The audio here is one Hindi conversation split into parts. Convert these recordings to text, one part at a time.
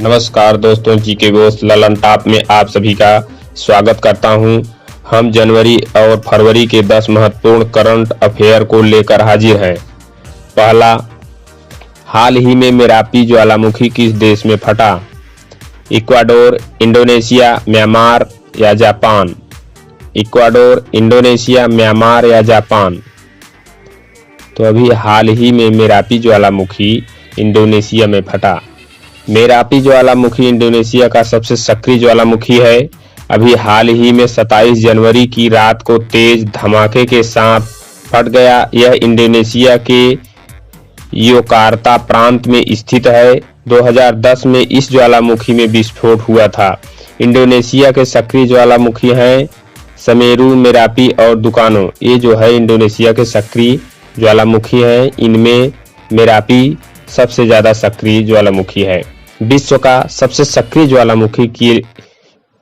नमस्कार दोस्तों, जीके गोस्ट ललन टॉप में आप सभी का स्वागत करता हूं। हम जनवरी और फरवरी के 10 महत्वपूर्ण करंट अफेयर को लेकर हाजिर हैं। पहला, हाल ही में मेरापी ज्वालामुखी किस देश में फटा? इक्वाडोर, इंडोनेशिया, म्यांमार या जापान? इक्वाडोर, इंडोनेशिया, म्यांमार या जापान? तो अभी हाल ही में मेरापी ज्वालामुखी इंडोनेशिया में फटा। मेरापी ज्वालामुखी इंडोनेशिया का सबसे सक्रिय ज्वालामुखी है। अभी हाल ही में 27 जनवरी की रात को तेज धमाके के साथ फट गया। यह इंडोनेशिया के योकार्ता प्रांत में स्थित है। 2010 में इस ज्वालामुखी में विस्फोट हुआ था। इंडोनेशिया के सक्रिय ज्वालामुखी हैं समेरु, मेरापी और दुकानो। ये जो है इंडोनेशिया के सक्रिय ज्वालामुखी हैं। इनमें मेरापी सबसे ज्यादा सक्रिय ज्वालामुखी है। विश्व का सबसे सक्रिय ज्वालामुखी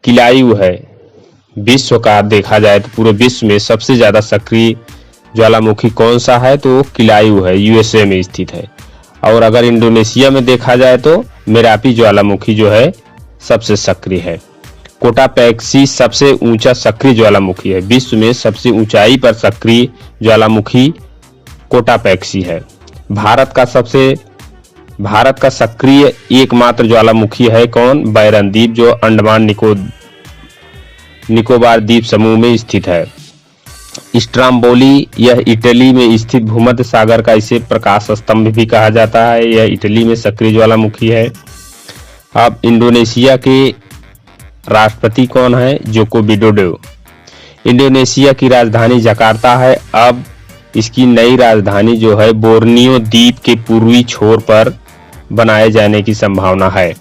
किलायू है। विश्व का देखा जाए तो पूरे विश्व में सबसे ज्यादा सक्रिय ज्वालामुखी कौन सा है तो किलायू है, यूएसए में स्थित है। और अगर इंडोनेशिया में देखा जाए तो मेरापी ज्वालामुखी जो है सबसे सक्रिय है। कोटापैक्सी सबसे ऊंचा सक्रिय ज्वालामुखी है। विश्व में सबसे ऊंचाई पर सक्रिय ज्वालामुखी कोटापैक्सी है। भारत का सक्रिय एकमात्र ज्वालामुखी है कौन? बैरन द्वीप, जो अंडमान निकोबार द्वीप समूह में स्थित है। स्ट्राम्बोली, यह इटली में स्थित भूमध्य सागर का इसे प्रकाश स्तंभ भी कहा जाता है। यह इटली में सक्रिय ज्वालामुखी है। अब इंडोनेशिया के राष्ट्रपति कौन है? Joko Widodo. इंडोनेशिया की राजधानी जकार्ता है। अब इसकी नई राजधानी जो है बोर्नियो द्वीप के पूर्वी छोर पर बनाए जाने की संभावना है।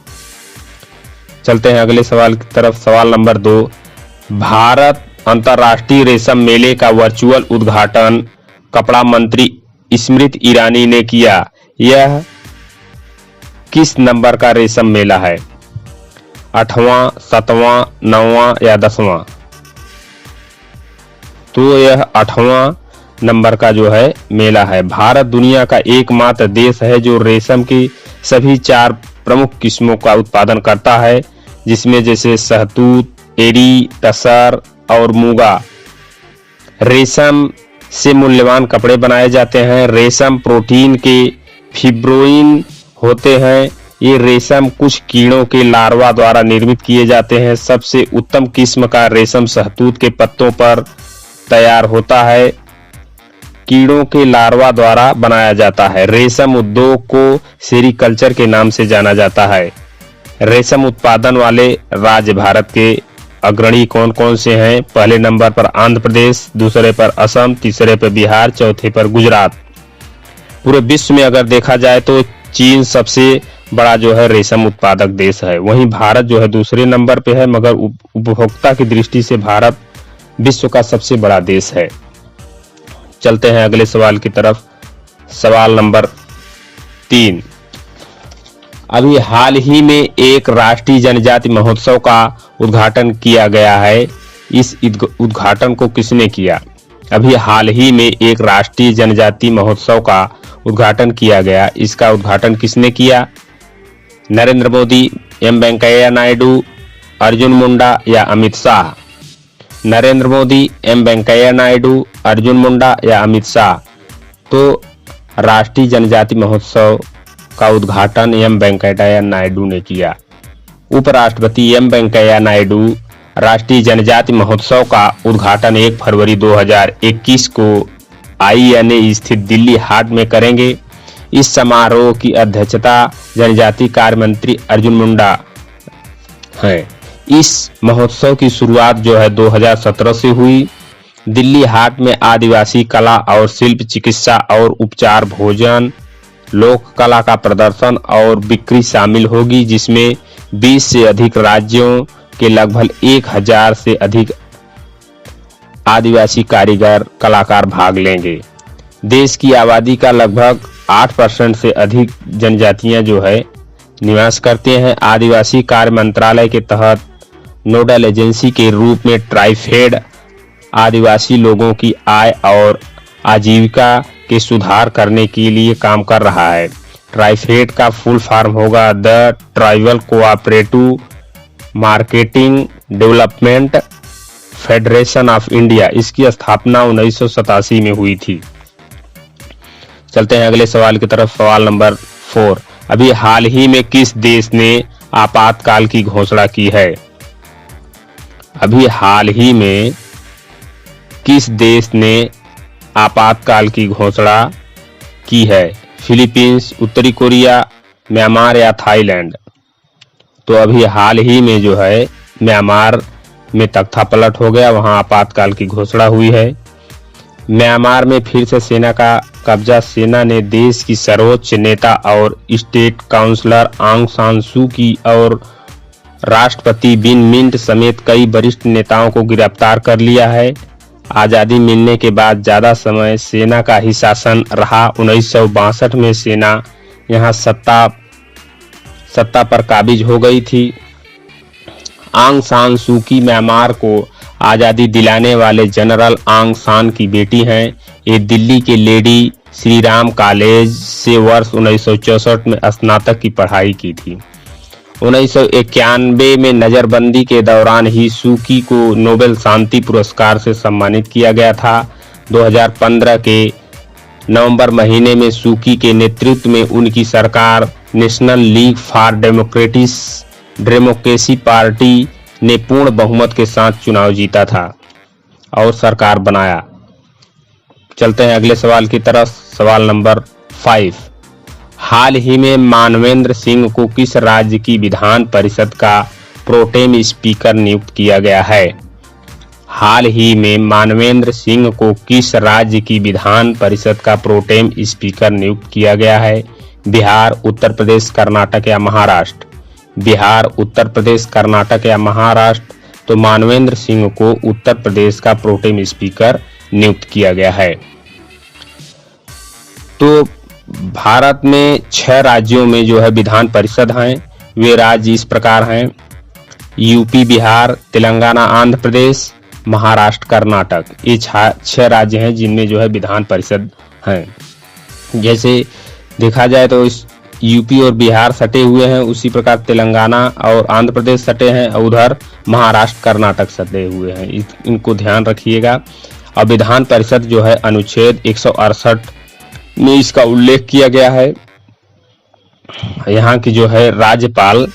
चलते हैं अगले सवाल की तरफ। सवाल नंबर 2, भारत अंतर्राष्ट्रीय रेशम मेले का वर्चुअल उद्घाटन कपड़ा मंत्री स्मृति ईरानी ने किया। यह किस नंबर का रेशम मेला है? 8वां, 7वां, 9वां या 10वां? तो यह 8वां नंबर का जो है मेला है। भारत दुनिया का एकमात्र देश है जो रेशम की सभी 4 प्रमुख किस्मों का उत्पादन करता है, जिसमें जैसे शहतूत, एरी, तसर और मूंगा। रेशम से मूल्यवान कपड़े बनाए जाते हैं। रेशम प्रोटीन के फिब्रोइन होते हैं। ये रेशम कुछ कीड़ों के लार्वा द्वारा निर्मित किए जाते हैं। सबसे उत्तम किस्म का रेशम शहतूत के पत्तों पर तैयार होता है, कीड़ों के लार्वा द्वारा बनाया जाता है। रेशम उद्योग को सेरीकल्चर के नाम से जाना जाता है। रेशम उत्पादन वाले राज्य भारत के अग्रणी कौन कौन से हैं? पहले नंबर पर आंध्र प्रदेश, दूसरे पर असम, तीसरे पर बिहार, चौथे पर गुजरात। पूरे विश्व में अगर देखा जाए तो चीन सबसे बड़ा जो है रेशम उत्पादक देश है। वहीं भारत जो है दूसरे नंबर पे है, मगर उपभोक्ता की दृष्टि से भारत विश्व का सबसे बड़ा देश है। चलते हैं अगले सवाल की तरफ। सवाल नंबर 3, अभी हाल ही में एक राष्ट्रीय जनजाति महोत्सव का उद्घाटन किया गया है। इस उद्घाटन को किसने किया? अभी हाल ही में एक राष्ट्रीय जनजाति महोत्सव का उद्घाटन किया गया। इसका उद्घाटन किसने किया? नरेंद्र मोदी, एम वेंकैया नायडू, अर्जुन मुंडा या अमित शाह? नरेंद्र मोदी, एम वेंकैया नायडू, अर्जुन मुंडा या अमित शाह? तो राष्ट्रीय जनजाति महोत्सव का उद्घाटन एम वेंकैया नायडू ने किया। उपराष्ट्रपति एम वेंकैया नायडू राष्ट्रीय जनजाति महोत्सव का उद्घाटन 1 फरवरी 2021 को INA स्थित दिल्ली हाट में करेंगे। इस समारोह की अध्यक्षता जनजाति कार्य मंत्री अर्जुन मुंडा हैं। इस महोत्सव की शुरुआत जो है 2017 से हुई। दिल्ली हाट में आदिवासी कला और शिल्प, चिकित्सा और उपचार, भोजन, लोक कला का प्रदर्शन और बिक्री शामिल होगी, जिसमें 20 से अधिक राज्यों के लगभग 1000 से अधिक आदिवासी कारीगर कलाकार भाग लेंगे। देश की आबादी का लगभग 8% से अधिक जनजातियां जो है निवास करते हैं। आदिवासी कार्य मंत्रालय के तहत नोडल एजेंसी के रूप में ट्राइफेड आदिवासी लोगों की आय और आजीविका के सुधार करने के लिए काम कर रहा है। ट्राइफेड का फुल फॉर्म होगा the tribal cooperative marketing development federation of India. इसकी स्थापना 1987 में हुई थी। चलते हैं अगले सवाल की तरफ। सवाल नंबर 4, अभी हाल ही में किस देश ने आपातकाल की घोषणा की है? अभी हाल ही में किस देश ने आपातकाल की घोषणा की है? फिलीपींस, उत्तरी कोरिया, म्यांमार या थाईलैंड? तो अभी हाल ही में जो है म्यांमार में तख्तापलट हो गया, वहां आपातकाल की घोषणा हुई है। म्यांमार में फिर से सेना का कब्जा। सेना ने देश की सर्वोच्च नेता और स्टेट काउंसलर आंग सान सू की और राष्ट्रपति विन मिंट समेत कई वरिष्ठ नेताओं को गिरफ्तार कर लिया है। आजादी मिलने के बाद ज्यादा समय सेना का ही शासन रहा। 1962 में सेना यहां सत्ता पर काबिज हो गई थी। आंग सान सू की म्यांमार को आजादी दिलाने वाले जनरल आंग सान की बेटी हैं। ये दिल्ली के लेडी श्री राम कॉलेज से वर्ष 1964 में स्नातक की पढ़ाई की थी। 1991 में नजरबंदी के दौरान ही सू की को नोबेल शांति पुरस्कार से सम्मानित किया गया था। 2015 के नवंबर महीने में सू की के नेतृत्व में उनकी सरकार national league for democracy party ने पूर्ण बहुमत के साथ चुनाव जीता था और सरकार बनाया। चलते हैं अगले सवाल की तरफ। सवाल नंबर 5, हाल ही में मानवेंद्र सिंह को किस राज्य की विधान परिषद का प्रोटेम स्पीकर नियुक्त किया गया है? हाल ही में मानवेंद्र सिंह को किस राज्य की विधान परिषद का प्रोटेम स्पीकर नियुक्त किया गया है? बिहार, उत्तर प्रदेश, कर्नाटक या महाराष्ट्र? बिहार, उत्तर प्रदेश, कर्नाटक या महाराष्ट्र? तो मानवेंद्र सिंह को उत्तर प्रदेश का प्रोटेम स्पीकर नियुक्त किया गया है। तो भारत में 6 राज्यों में जो है विधान परिषद हैं। वे राज्य इस प्रकार हैं: यूपी, बिहार, तेलंगाना, आंध्र प्रदेश, महाराष्ट्र, कर्नाटक। ये 6 राज्य हैं जिनमें जो है विधान परिषद हैं। जैसे देखा जाए तो इस यूपी और बिहार सटे हुए हैं, उसी प्रकार तेलंगाना और आंध्र प्रदेश सटे हैं और उधर महाराष्ट्र, कर्नाटक सटे हुए हैं। इनको ध्यान रखिएगा। और विधान परिषद जो है अनुच्छेद 168 में इसका उल्लेख किया गया है। यहाँ की जो है राज्यपाल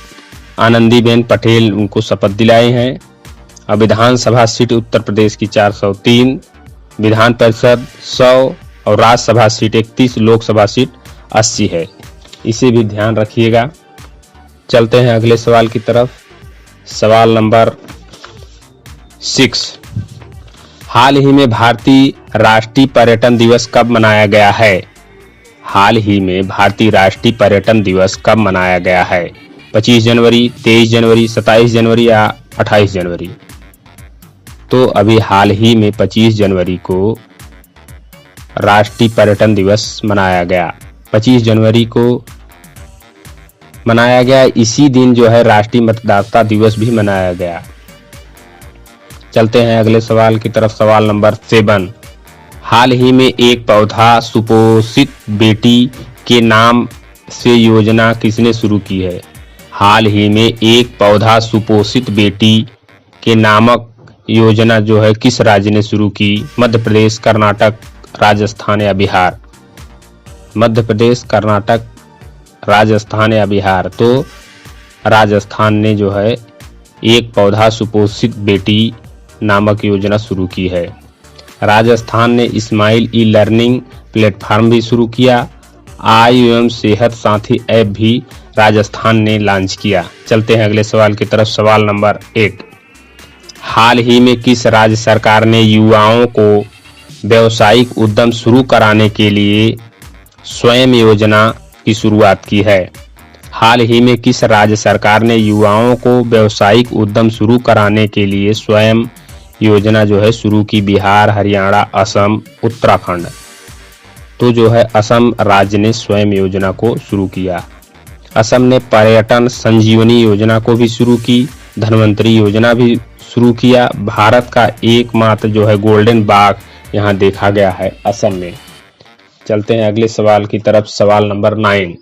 आनंदीबेन पटेल उनको शपथ दिलाए हैं। और विधानसभा सीट उत्तर प्रदेश की 403, विधान परिषद 100 और राज्यसभा सीट 31, लोकसभा सीट 80 है। इसे भी ध्यान रखिएगा। चलते हैं अगले सवाल की तरफ। सवाल नंबर 6, हाल ही में भारतीय राष्ट्रीय पर्यटन दिवस कब मनाया गया है? हाल ही में भारतीय राष्ट्रीय पर्यटन दिवस कब मनाया गया है? 25 जनवरी, 23 जनवरी, 27 जनवरी या 28 जनवरी? तो अभी हाल ही में 25 जनवरी को राष्ट्रीय पर्यटन दिवस मनाया गया। 25 जनवरी को मनाया गया। इसी दिन जो है राष्ट्रीय मतदाता दिवस भी मनाया गया। चलते हैं अगले सवाल की तरफ। सवाल नंबर 7, हाल ही में एक पौधा सुपोषित बेटी के नाम से योजना किसने शुरू की है? हाल ही में एक पौधा सुपोषित बेटी के नामक योजना जो है किस राज्य ने शुरू की? मध्य प्रदेश, कर्नाटक, राजस्थान या बिहार? मध्य प्रदेश, कर्नाटक, राजस्थान या बिहार? तो राजस्थान ने जो है एक पौधा सुपोषित बेटी नामक योजना शुरू की है। राजस्थान ने इस्माइल ई लर्निंग प्लेटफॉर्म भी शुरू किया। आयु एवं सेहत साथी ऐप भी राजस्थान ने लॉन्च किया। चलते हैं अगले सवाल की तरफ। सवाल नंबर 8, हाल ही में किस राज्य सरकार ने युवाओं को व्यावसायिक उद्यम शुरू कराने के लिए स्वयं योजना की शुरुआत की है? हाल ही में किस राज्य सरकार ने युवाओं को व्यावसायिक उद्यम शुरू कराने के लिए स्वयं योजना जो है शुरू की? बिहार, हरियाणा, असम, उत्तराखंड? तो जो है असम राज्य ने स्वयं योजना को शुरू किया। असम ने पर्यटन संजीवनी योजना को भी शुरू की, धन्वंतरी योजना भी शुरू किया। भारत का एकमात्र जो है गोल्डन बाग यहाँ देखा गया है असम में। चलते हैं अगले सवाल की तरफ। सवाल नंबर 9,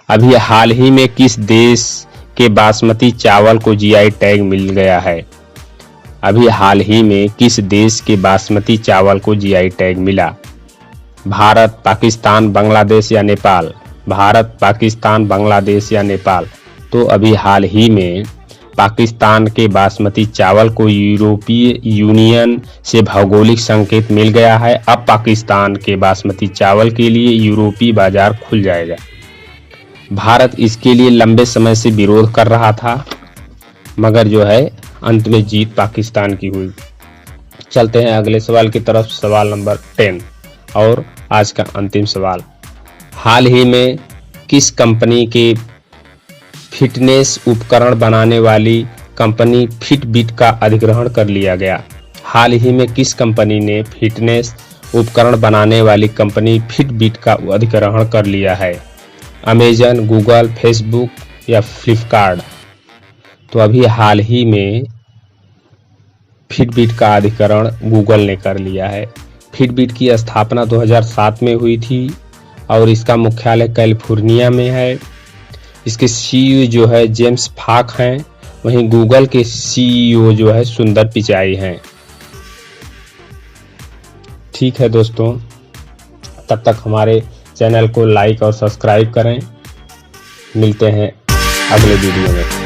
अभी हाल ही में किस देश के बासमती चावल को जीआई टैग मिल गया है? अभी हाल ही में किस देश के बासमती चावल को जीआई टैग मिला? भारत, पाकिस्तान, बांग्लादेश या नेपाल? भारत, पाकिस्तान, बांग्लादेश या नेपाल? तो अभी हाल ही में पाकिस्तान के बासमती चावल को यूरोपीय यूनियन से भौगोलिक संकेत मिल गया है। अब पाकिस्तान के बासमती चावल के लिए यूरोपीय बाजार खुल जाएगा। भारत इसके लिए लंबे समय से विरोध कर रहा था, मगर जो है अंत में जीत पाकिस्तान की हुई। चलते हैं अगले सवाल की तरफ, सवाल नंबर 10 और आज का अंतिम सवाल। हाल ही में किस कंपनी के फिटनेस उपकरण बनाने वाली कंपनी फिटबिट का अधिग्रहण कर लिया गया? हाल ही में किस कंपनी ने फिटनेस उपकरण बनाने वाली कंपनी फिटबिट का अधिग्रहण कर लिया है? अमेजन, गूगल, फेसबुक या फ्लिपकार्ट? तो अभी हाल ही में फिटबिट का अधिग्रहण गूगल ने कर लिया है। फिटबिट की स्थापना 2007 में हुई थी और इसका मुख्यालय कैलिफोर्निया में है। इसके सीईओ जो है जेम्स फाक हैं, वहीं गूगल के सीईओ जो है सुंदर पिचाई हैं। ठीक है दोस्तों, तब तक हमारे चैनल को लाइक और सब्सक्राइब करें। मिलते हैं अगले वीडियो में।